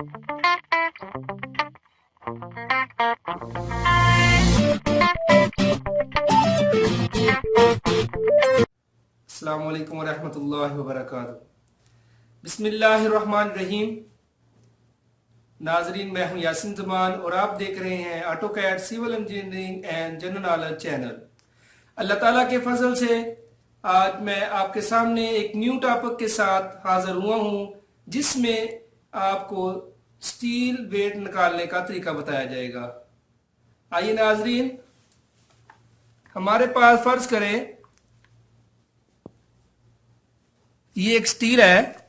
अस्सलामु अलैकुम वरहमतुल्लाहि वबरकातुहू। बिस्मिल्लाहिर्रहमानिर्रहीम। नाजरीन, मैं हूं यासिन जमान और आप देख रहे हैं AutoCAD civil engineering and general knowledge channel. Allah ताला के फजल से आज मैं आपके सामने एक न्यू टॉपिक के साथ हाजिर हुआ हूं, जिसमें आपको स्टील वेट निकालने का तरीका बताया जाएगा। आइए नाजरीन, हमारे पास फर्ज करें ये एक स्टील है।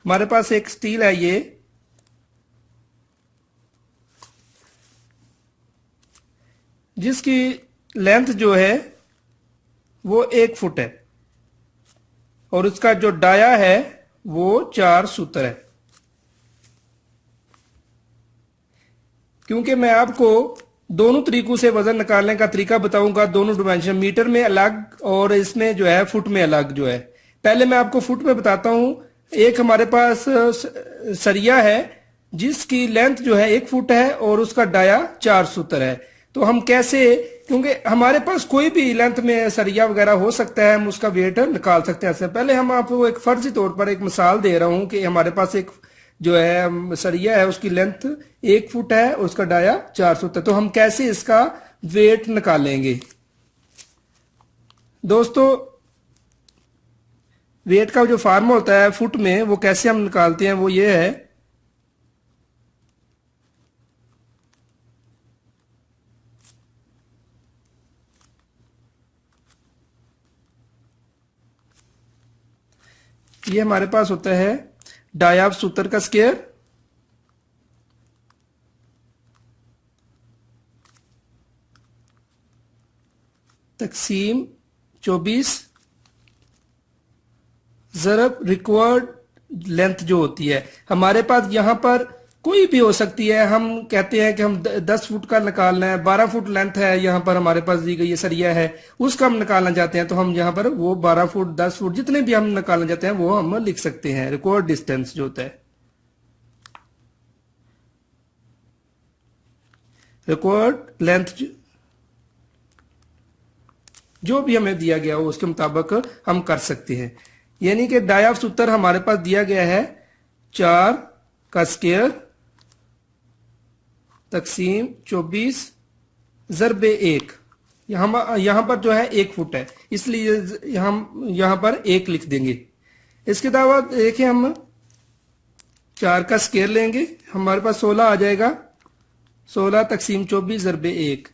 हमारे पास एक स्टील है ये, जिसकी लेंथ जो है वो 1 फुट है और उसका जो डाया है वो 4 सूत्र है। क्योंकि मैं आपको दोनों तरीकों से वजन निकालने का तरीका बताऊंगा, दोनों डिमेंशन, मीटर में अलग और इसमें जो है फुट में अलग जो है। पहले मैं आपको फुट में बताता हूं। एक हमारे पास सरिया है जिसकी लेंथ जो है 1 फुट है और उसका डाया 4 सूत्र है। तो हम कैसे, क्योंकि हमारे पास कोई भी लेंथ में सरिया वगैरह हो सकता है, हम उसका वेट निकाल सकते हैं। इससे पहले हम आपको एक फर्जी तौर पर एक मिसाल दे रहा हूं कि हमारे पास एक जो है सरिया है, उसकी लेंथ 1 फुट है और उसका डाया 4 सूत्र है। तो हम कैसे इसका वेट निकालेंगे दोस्तों? वेट का जो फार्मूला होता है फुट में, वो कैसे हम निकालते हैं, वो ये है, ये हमारे पास होता है डाया सूत्र का स्क्वायर तकसीम 24 ज़रब रिक्वायर्ड लेंथ जो होती है। हमारे पास यहां पर कोई भी हो सकती है। हम कहते हैं कि हम 10 फुट का निकालना है, 12 फुट लेंथ है यहां पर हमारे पास दी गई ये सरिया है, उसका हम निकालना चाहते हैं, तो हम यहां पर वो 12 फुट 10 फुट जितने भी हम निकालना चाहते हैं वो हम लिख सकते हैं। रिक्वायर्ड डिस्टेंस जो होता है, रिक्वायर्ड लेंथ जो भी हमें दिया गया हो उसके मुताबिक हम कर सकते हैं। यानी कि डाया सूत्र हमारे पास दिया गया है 4 का स्क्वायर तकसीम 24 ज़रबे 1। यहां पर जो है 1 फुट है, इसलिए हम यहां पर 1 लिख देंगे। इसके अलावा देखिए, हम 4 का स्क्वायर लेंगे, हमारे पास 16 आ जाएगा। 16 तकसीम 24 ज़रबे 1,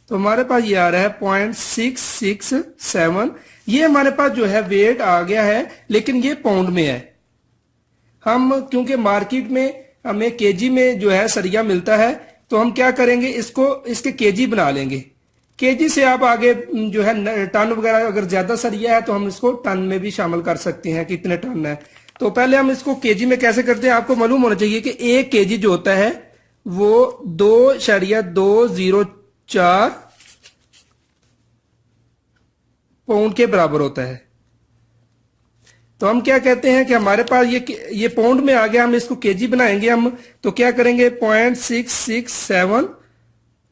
तो हमारे पास ये आ रहा है 0.667। ये हमारे पास जो है वेट आ गया है, लेकिन ये पाउंड में है। हम क्योंकि मार्केट में हमें केजी में जो है सरिया मिलता है, तो हम क्या करेंगे, इसके केजी बना लेंगे। केजी से आप आगे जो है टन वगैरह, अगर ज्यादा सरिया है तो हम इसको टन में भी शामिल कर सकते हैं, कितने टन है। तो पहले हम इसको केजी में कैसे करते हैं, आपको मालूम होना चाहिए कि 1 केजी जो होता है वो 2.204 पाउंड के बराबर होता है। तो हम क्या कहते हैं कि हमारे पास ये पाउंड में आ गया, हम इसको केजी बनाएंगे हम, तो क्या करेंगे 0.667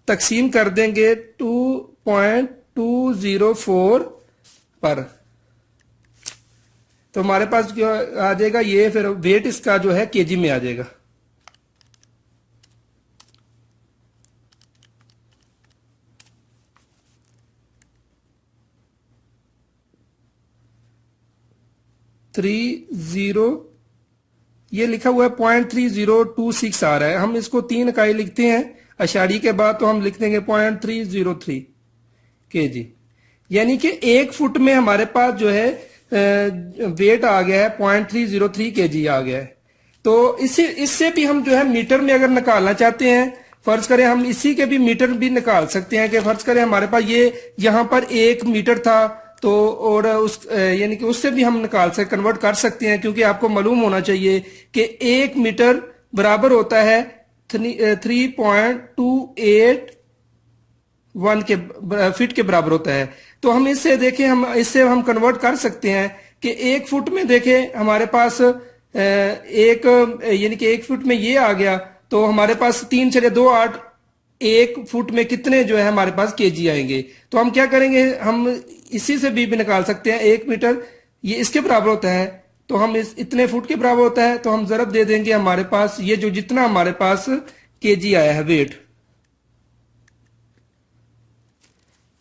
तकसीम कर देंगे 2.204 पर, तो हमारे पास क्या आ जाएगा, ये फिर वेट इसका जो है केजी में आ जाएगा। ये लिखा हुआ है 0.3026 आ रहा है। हम इसको 3 इकाई लिखते हैं अशारी के बाद, तो हम लिख देंगे 0.303 केजी। यानी कि 1 फुट में हमारे पास जो है वेट आ गया है 0.303 केजी आ गया है। तो इससे भी हम जो है मीटर में अगर निकालना चाहते हैं, फर्ज करें हम इसी के भी मीटर भी निकाल सकते हैं कि फर्ज करें हमारे पास ये यहां पर 1 मीटर था, तो और उस यानी कि उससे भी हम निकाल से कन्वर्ट कर सकते हैं, क्योंकि आपको मालूम होना चाहिए कि 1 मीटर बराबर होता है 3.281 के फीट के बराबर होता है। तो हम इससे देखें, हम कन्वर्ट कर सकते हैं कि 1 फुट में देखें हमारे पास यानी कि 1 फुट में ये आ गया, तो हमारे पास 3.28 1 फुट में कितने जो है हमारे पास केजी आएंगे। तो हम क्या करेंगे, हम इसी से भी निकाल सकते हैं। 1 मीटर ये इसके बराबर होता है, तो हम इतने फुट के बराबर होता है, तो हम जरब दे देंगे हमारे पास ये जो जितना हमारे पास केजी आया है वेट,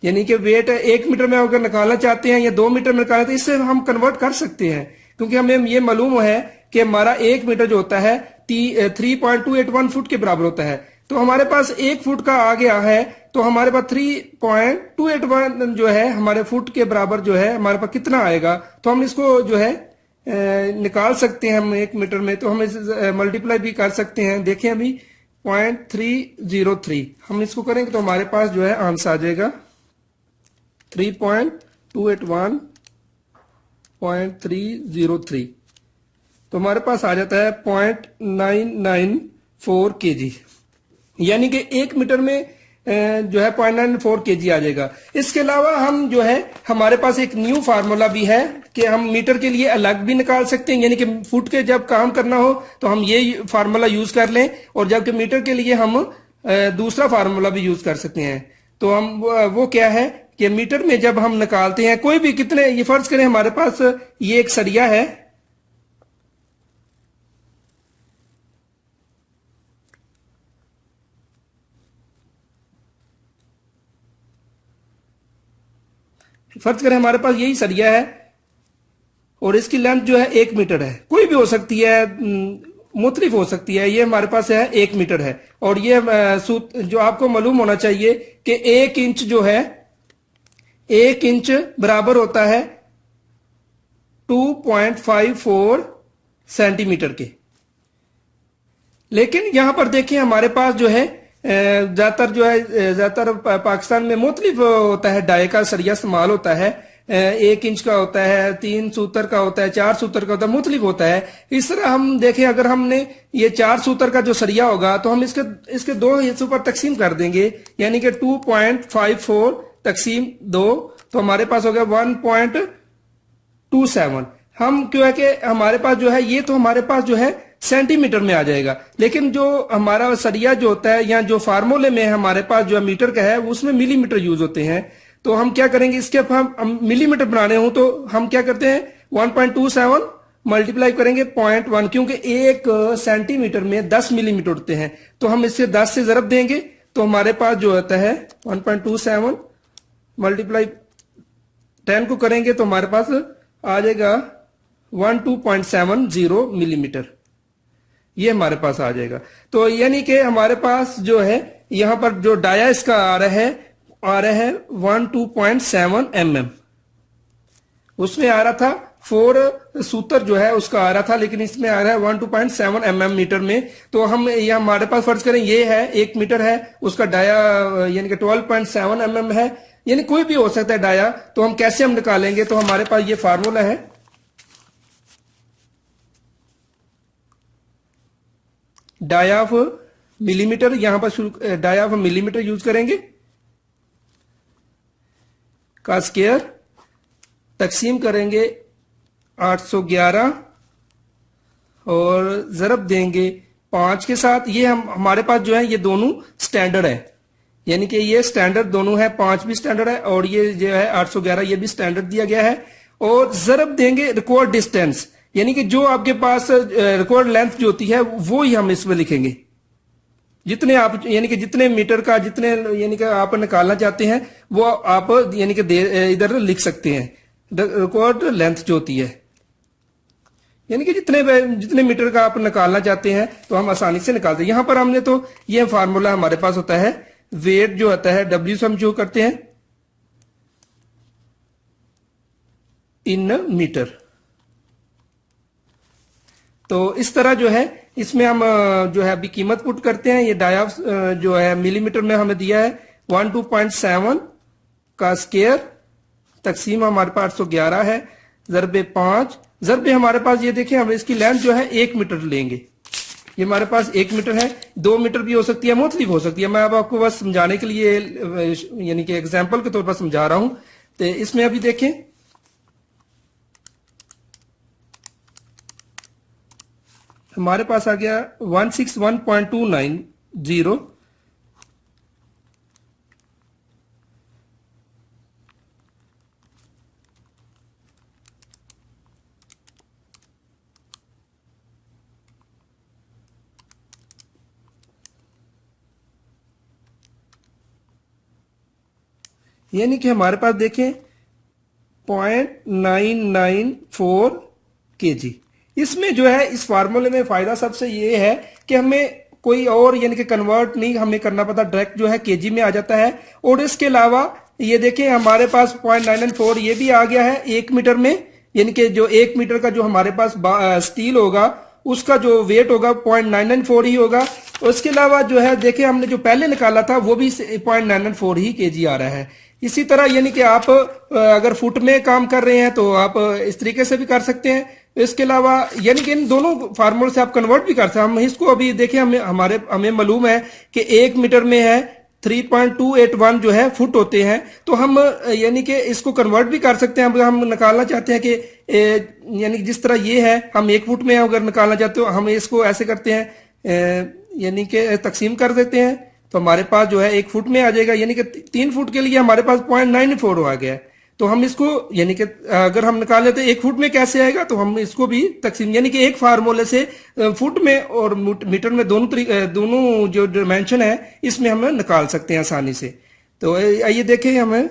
यानी कि वेट 1 मीटर में अगर निकालना चाहते हैं या 2 मीटर में निकालना, तो इससे हम कन्वर्ट कर सकते हैं, क्योंकि हमें ये मालूम है कि हमारा 1 मीटर जो होता है 3.281 फुट के बराबर होता है। तो हमारे पास 1 फुट का आ गया है, तो हमारे पास 3.281 जो है हमारे फुट के बराबर जो है हमारे पास कितना आएगा, तो हम इसको जो है निकाल सकते हैं हम 1 मीटर में। तो हम इसे मल्टीप्लाई भी कर सकते हैं। देखें अभी 0.303 हम इसको करेंगे तो हमारे पास जो है आंसर आ जाएगा 3.281.303, तो हमारे पास आ जाता है 0.994 केजी, यानी कि 1 मीटर में जो है 0.94 केजी आ जाएगा। इसके अलावा हम जो है हमारे पास एक न्यू फार्मूला भी है कि हम मीटर के लिए अलग भी निकाल सकते हैं, यानी कि फुट के जब काम करना हो तो हम ये फार्मूला यूज कर लें, और जबकि मीटर के लिए हम दूसरा फार्मूला भी यूज कर सकते हैं। तो हम वो क्या है कि मीटर में जब हम निकालते हैं कोई भी कितने, ये फर्ज करें हमारे पास ये एक सरिया है, फर्ज करें हमारे पास यही सरिया है और इसकी लेंथ जो है 1 मीटर है, कोई भी हो सकती है, मुख्तलिफ हो सकती है। ये हमारे पास है 1 मीटर है, और ये जो आपको मालूम होना चाहिए कि 1 इंच जो है 1 इंच बराबर होता है 2.54 सेंटीमीटर के। लेकिन यहां पर देखिए हमारे पास जो है ज्यादातर पाकिस्तान में मुख्तलिफ होता है, डाई का सरिया इस्तेमाल होता है, 1 इंच का होता है, 3 सूतर का होता है, 4 सूतर का होता है, मुख्तलिफ होता है। इस तरह हम देखें अगर हमने ये 4 सूतर का जो सरिया होगा तो हम इसके 2 हिस्सों पर तकसीम कर देंगे, यानी कि 2.54 तकसीम 2, तो हमारे पास हो गया 1.27। हम क्यों है कि हमारे पास जो है ये तो हमारे पास जो है सेंटीमीटर में आ जाएगा, लेकिन जो हमारा सरिया जो होता है या जो फार्मूले में हमारे पास जो मीटर का है उसमें मिलीमीटर यूज होते हैं। तो हम क्या करेंगे, इसके हम मिलीमीटर बनाने हो तो हम क्या करते हैं 1.27 मल्टीप्लाई करेंगे 0.1, क्योंकि 1 सेंटीमीटर में 10 मिलीमीटर होते हैं, तो हम इससे 10 से जरब देंगे तो हमारे पास जो होता है 1.27 मल्टीप्लाई 10 को करेंगे तो हमारे पास आ जाएगा 12.70 मिलीमीटर, ये हमारे पास आ जाएगा। तो यानी कि हमारे पास जो है यहां पर जो डाया इसका आ रहा है 12.7 mm, उसमें आ रहा था 4 सूत्र जो है उसका आ रहा था, लेकिन इसमें आ रहा है 12.7 mm मीटर में। तो हम यह हमारे पास फर्ज करें ये है 1 मीटर है, उसका डाया यानी कि 12.7 mm है, यानी कोई भी हो सकता है डाया। तो हम कैसे हम निकालेंगे, तो हमारे पास ये फार्मूला है, डाया ऑफ मिलीमीटर, यहां पर डाया ऑफ मिलीमीटर यूज करेंगे का स्क्वायर तकसीम करेंगे 811 और जरब देंगे 5 के साथ। ये हमारे पास जो है ये दोनों स्टैंडर्ड है, यानी कि ये स्टैंडर्ड दोनों है, 5 भी स्टैंडर्ड है और ये जो है 811 ये भी स्टैंडर्ड दिया गया है। और जरब देंगे रिकॉर्ड डिस्टेंस, यानी कि जो आपके पास रिकॉर्ड लेंथ जो होती है वो ही हम इसमें लिखेंगे, जितने आप यानी कि जितने मीटर का जितने यानी कि आप निकालना चाहते हैं वो आप यानी कि इधर लिख सकते हैं। रिकॉर्ड लेंथ जो होती है यानी कि जितने मीटर का आप निकालना चाहते हैं तो हम आसानी से निकालते हैं। यहां पर हमने तो ये फार्मूला हमारे पास होता है, वेट जो होता है W से हम जो करते हैं इन मीटर। तो इस तरह जो है इसमें हम जो है अभी कीमत पुट करते हैं। ये डाया जो है मिलीमीटर में हमें दिया है 12.7 का स्क्वायर तकसीम हमारे पास 811 है, जरबे 5 जरबे हमारे पास ये देखें हम इसकी लेंथ जो है 1 मीटर लेंगे, ये हमारे पास 1 मीटर है, 2 मीटर भी हो सकती है, मुख्तलिफ हो सकती है। मैं अब आपको बस समझाने के लिए यानी कि एग्जाम्पल के तौर पर समझा रहा हूं। तो इसमें अभी देखें, हमारे पास आ गया 161.290। यानी कि हमारे पास देखें 0.994 kg। इसमें जो है इस फार्मूले में फायदा सबसे ये है कि हमें कोई और यानी कि कन्वर्ट नहीं हमें करना पड़ता, डायरेक्ट जो है केजी में आ जाता है। और इसके अलावा ये देखें हमारे पास 0.994 ये भी आ गया है 1 मीटर में, यानी कि जो 1 मीटर का जो हमारे पास स्टील होगा उसका जो वेट होगा 0.994 ही होगा। उसके अलावा जो है देखें हमने जो पहले निकाला था वो भी 0.994 ही केजी आ रहा है। इसी तरह यानी कि आप अगर फुट में काम कर रहे हैं तो आप इस तरीके से भी कर सकते हैं। इसके अलावा यानी कि इन दोनों फार्मूले से आप कन्वर्ट भी कर सकते हैं। हम इसको अभी देखें, हमें मालूम है कि 1 मीटर में है 3.281 जो है फुट होते हैं। तो हम यानी कि इसको कन्वर्ट भी कर सकते हैं। अगर हम निकालना चाहते हैं कि यानी कि जिस तरह ये है, हम 1 फुट में अगर निकालना चाहते हो हम इसको ऐसे करते हैं, यानी कि तकसीम कर देते हैं तो हमारे पास जो है 1 फुट में आ जाएगा। यानी कि 3 फुट के लिए हमारे पास 0.94 आ गया है। तो हम इसको यानी कि अगर हम निकाल लेते 1 फुट में कैसे आएगा, तो हम इसको भी तकसीम यानी कि एक फार्मूले से फुट में और मीटर में दोनों जो डायमेंशन है इसमें हम निकाल सकते हैं आसानी से। तो आइए देखें, हमें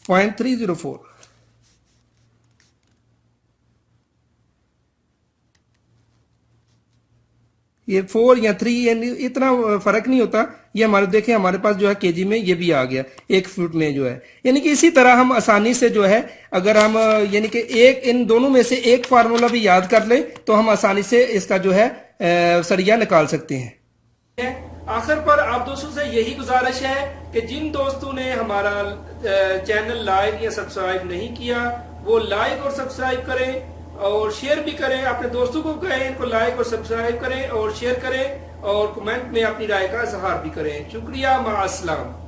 0.304 ये 4 या 3 यानी इतना फर्क नहीं होता। ये हमारे देखें हमारे पास जो है केजी में ये भी आ गया 1 फुट में जो है। यानी कि इसी तरह हम आसानी से जो है अगर हम यानी कि इन दोनों में से एक फार्मूला भी याद कर लें तो हम आसानी से इसका जो है सरिया निकाल सकते हैं। आखिर पर आप दोस्तों से यही गुजारिश है कि जिन दोस्तों ने हमारा चैनल लाइक या सब्सक्राइब नहीं किया वो लाइक और सब्सक्राइब करें और शेयर भी करें, अपने दोस्तों को कहें इनको लाइक और सब्सक्राइब करें और शेयर करें और कमेंट में अपनी राय का इजहार भी करें। शुक्रिया, माअस्सलाम।